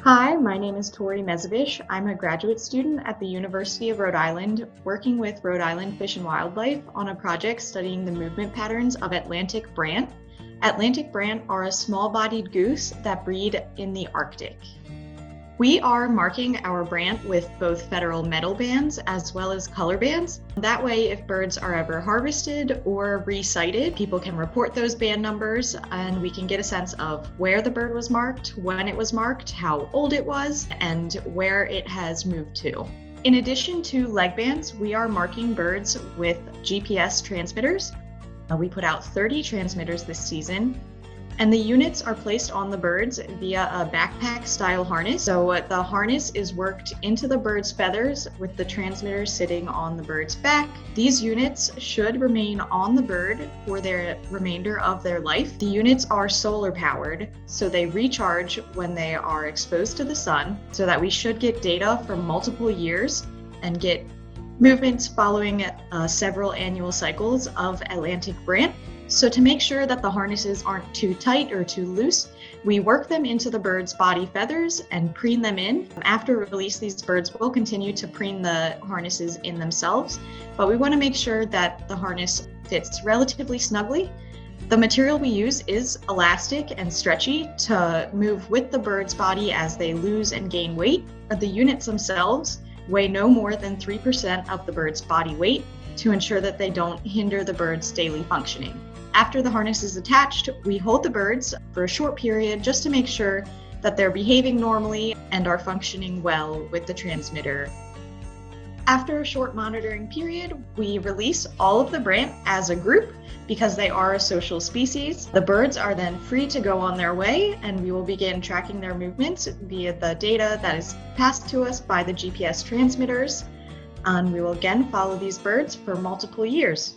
Hi, my name is Tori Mezevich. I'm a graduate student at the University of Rhode Island, working with Rhode Island Fish and Wildlife on a project studying the movement patterns of Atlantic brant. Atlantic brant are a small-bodied goose that breed in the Arctic. We are marking our brant with both federal metal bands as well as color bands. That way, if birds are ever harvested or resighted, people can report those band numbers and we can get a sense of where the bird was marked, when it was marked, how old it was, and where it has moved to. In addition to leg bands, we are marking birds with GPS transmitters. We put out 30 transmitters this season. And the units are placed on the birds via a backpack-style harness. So the harness is worked into the bird's feathers with the transmitter sitting on the bird's back. These units should remain on the bird for the remainder of their life. The units are solar powered, so they recharge when they are exposed to the sun, so that we should get data for multiple years and get movements following several annual cycles of Atlantic brant. So to make sure that the harnesses aren't too tight or too loose, we work them into the bird's body feathers and preen them in. After release, these birds will continue to preen the harnesses in themselves, but we want to make sure that the harness fits relatively snugly. The material we use is elastic and stretchy to move with the bird's body as they lose and gain weight. The units themselves weigh no more than 3% of the bird's body weight to ensure that they don't hinder the bird's daily functioning. After the harness is attached, we hold the birds for a short period just to make sure that they're behaving normally and are functioning well with the transmitter. After a short monitoring period, we release all of the brant as a group because they are a social species. The birds are then free to go on their way, and we will begin tracking their movements via the data that is passed to us by the GPS transmitters. And we will again follow these birds for multiple years.